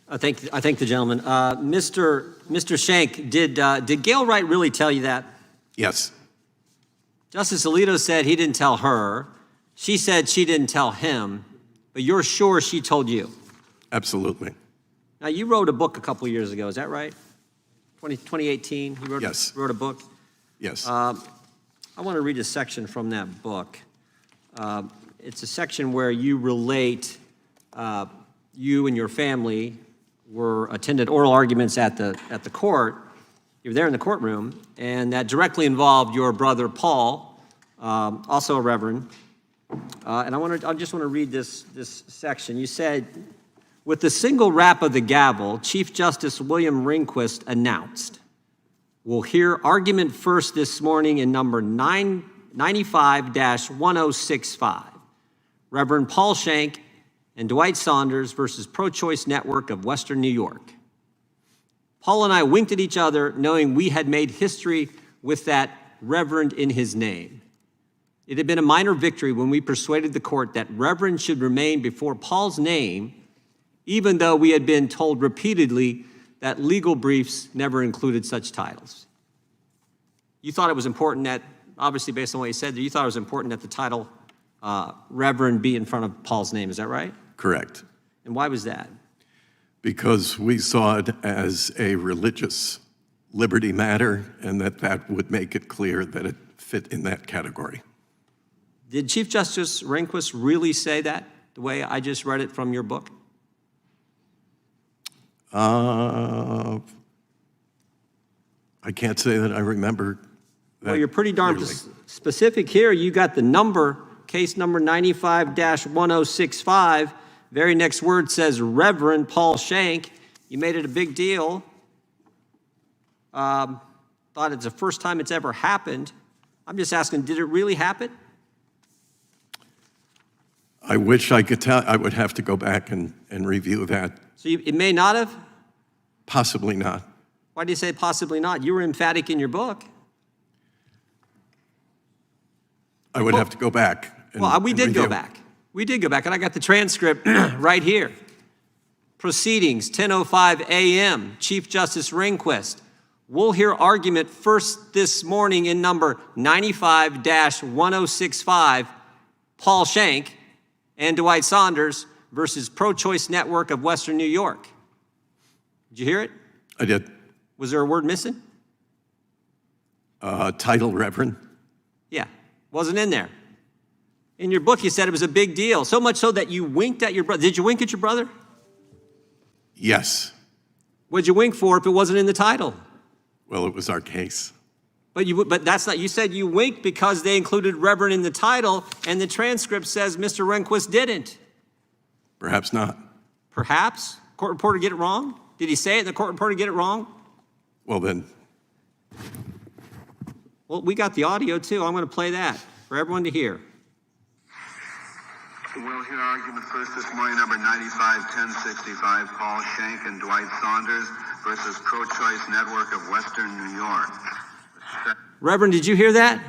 I thank the gentleman. Mr. Shank, did Gail Wright really tell you that? Yes. Justice Alito said he didn't tell her. She said she didn't tell him, but you're sure she told you? Absolutely. Now, you wrote a book a couple of years ago, is that right? 2018, you wrote a book? Yes. I want to read a section from that book. It's a section where you relate you and your family attended oral arguments at the court. You were there in the courtroom, and that directly involved your brother Paul, also a reverend. And I just want to read this section. You said, with the single rap of the gavel, Chief Justice William Rehnquist announced, "We'll hear argument first this morning in number 95-1065, Reverend Paul Shank and Dwight Saunders versus Pro-Choice Network of Western New York." Paul and I winked at each other, knowing we had made history with that Reverend in his name. It had been a minor victory when we persuaded the court that Reverend should remain before Paul's name, even though we had been told repeatedly that legal briefs never included such titles. You thought it was important that, obviously based on what you said, you thought it was important that the title Reverend be in front of Paul's name, is that right? Correct. And why was that? Because we saw it as a religious liberty matter, and that would make it clear that it fit in that category. Did Chief Justice Rehnquist really say that, the way I just read it from your book? I can't say that I remember that. Well, you're pretty darn specific here. You got the number, case number 95-1065. Very next word says Reverend Paul Shank. You made it a big deal. Thought it's the first time it's ever happened. I'm just asking, did it really happen? I wish I could tell. I would have to go back and review that. So it may not have? Possibly not. Why do you say possibly not? You were emphatic in your book. I would have to go back. We did go back. We did go back, and I got the transcript right here. Proceedings, 10:05 a.m., Chief Justice Rehnquist. We'll hear argument first this morning in number 95-1065, Paul Shank and Dwight Saunders versus Pro-Choice Network of Western New York. Did you hear it? I did. Was there a word missing? Title Reverend. Yeah, wasn't in there. In your book, you said it was a big deal, so much so that you winked at your brother. Did you wink at your brother? Yes. What'd you wink for if it wasn't in the title? Well, it was our case. But that's not, you said you winked because they included Reverend in the title, and the transcript says Mr. Rehnquist didn't. Perhaps not. Perhaps? Court reporter get it wrong? Did he say it and the court reporter get it wrong? Well, then. Well, we got the audio too. I'm going to play that for everyone to hear. We'll hear argument first this morning, number 95-1065, Paul Shank and Dwight Saunders versus Pro-Choice Network of Western New York. Reverend, did you hear that?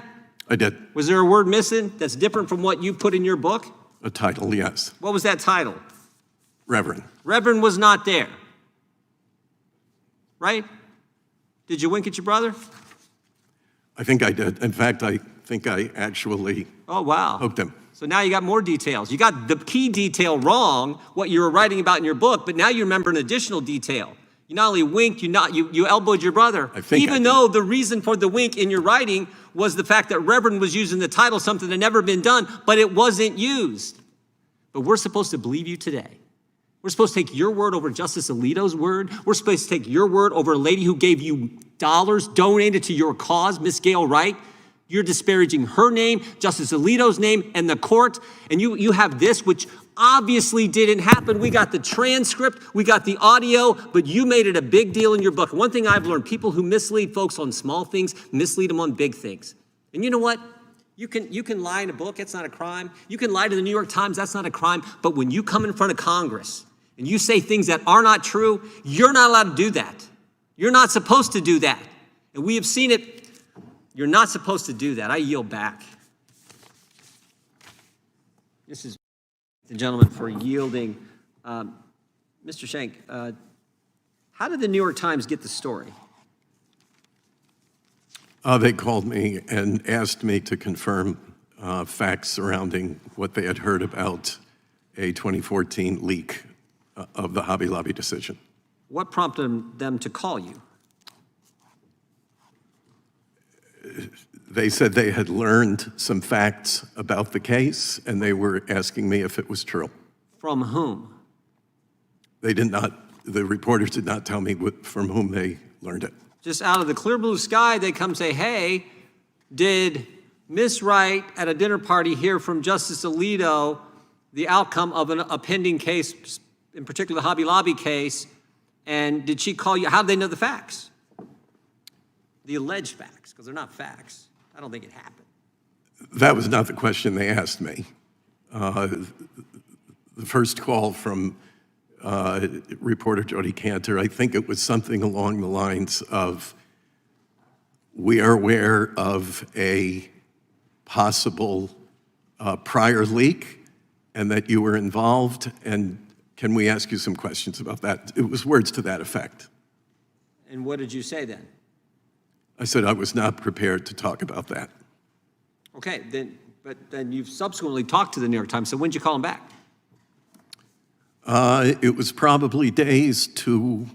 I did. Was there a word missing that's different from what you put in your book? A title, yes. What was that title? Reverend. Reverend was not there. Right? Did you wink at your brother? I think I did. In fact, I think I actually hooked him. So now you got more details. You got the key detail wrong, what you were writing about in your book, but now you remember an additional detail. You not only winked, you elbowed your brother. Even though the reason for the wink in your writing was the fact that Reverend was using the title, something that had never been done, but it wasn't used. But we're supposed to believe you today. We're supposed to take your word over Justice Alito's word. We're supposed to take your word over a lady who gave you dollars donated to your cause, Miss Gail Wright. You're disparaging her name, Justice Alito's name, and the court. And you have this, which obviously didn't happen. We got the transcript, we got the audio, but you made it a big deal in your book. One thing I've learned, people who mislead folks on small things, mislead them on big things. And you know what? You can lie in a book, it's not a crime. You can lie to the New York Times, that's not a crime. But when you come in front of Congress and you say things that are not true, you're not allowed to do that. You're not supposed to do that. And we have seen it. You're not supposed to do that. I yield back. This is the gentleman for yielding. Mr. Shank, how did the New York Times get the story? They called me and asked me to confirm facts surrounding what they had heard about a 2014 leak of the Hobby Lobby decision. What prompted them to call you? They said they had learned some facts about the case, and they were asking me if it was true. From whom? They did not, the reporters did not tell me from whom they learned it. Just out of the clear blue sky, they come say, hey, did Miss Wright at a dinner party hear from Justice Alito the outcome of a pending case, in particular the Hobby Lobby case, and did she call you? How did they know the facts? The alleged facts, because they're not facts. I don't think it happened. That was not the question they asked me. The first call from reporter Jody Kantor, I think it was something along the lines of, we are aware of a possible prior leak and that you were involved, and can we ask you some questions about that? It was words to that effect. And what did you say then? I said I was not prepared to talk about that. Okay, but then you've subsequently talked to the New York Times, so when did you call them back? It was probably days to,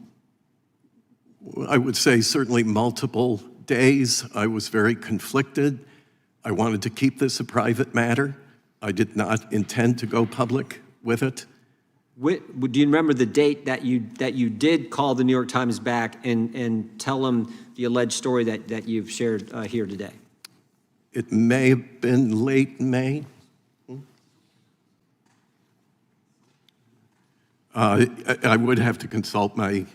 I would say certainly multiple days. I was very conflicted. I wanted to keep this a private matter. I did not intend to go public with it. Do you remember the date that you did call the New York Times back and tell them the alleged story that you've shared here today? It may have been late May. I would have to consult my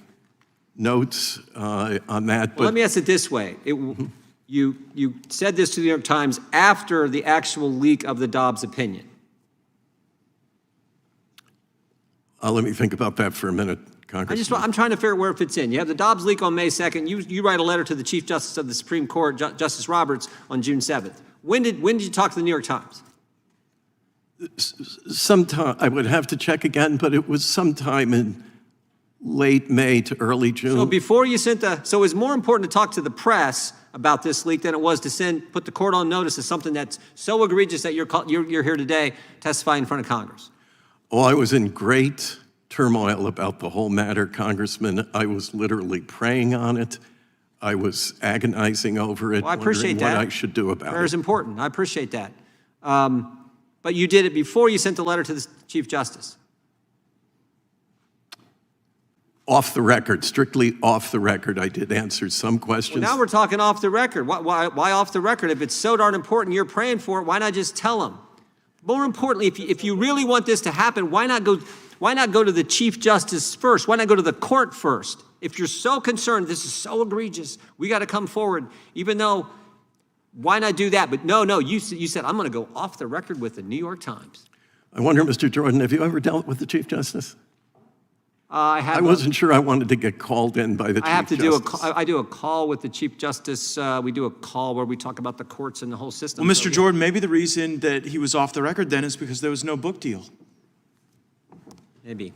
notes on that. Well, let me ask it this way. You said this to the New York Times after the actual leak of the Dobbs opinion. Let me think about that for a minute, Congressman. I'm trying to figure out where it fits in. You have the Dobbs leak on May 2nd. You write a letter to the Chief Justice of the Supreme Court, Justice Roberts, on June 7th. When did you talk to the New York Times? Sometime, I would have to check again, but it was sometime in late May to early June. So before you sent so it was more important to talk to the press about this leak than it was to put the court on notice of something that's so egregious that you're here today testifying in front of Congress. Oh, I was in great turmoil about the whole matter, Congressman. I was literally praying on it. I was agonizing over it, Well, I appreciate wondering that. what I should do about Prayer is it. important. I appreciate that. But you did it before you sent the letter to the Chief Justice. Off the record, strictly off the record, I did answer some questions. Well, now we're talking off the record. Why off the record? If it's so darn important, you're praying for it, why not just tell them? More importantly, if you really want this to happen, why not go to the Chief Justice first? Why not go to the court first? If you're so concerned, this is so egregious, we got to come forward, even though, why not do that? But no, you said, I'm going to go off the record with the New York Times. I wonder, Mr. Jordan, have you ever dealt with the Chief Justice? I wasn't sure I wanted to get called in by the Chief Justice. I do a call with the Chief Justice. We do a call where we talk about the courts and the whole system. Well, Mr. Jordan, maybe the reason that he was off the record then is because there was no book deal. Maybe.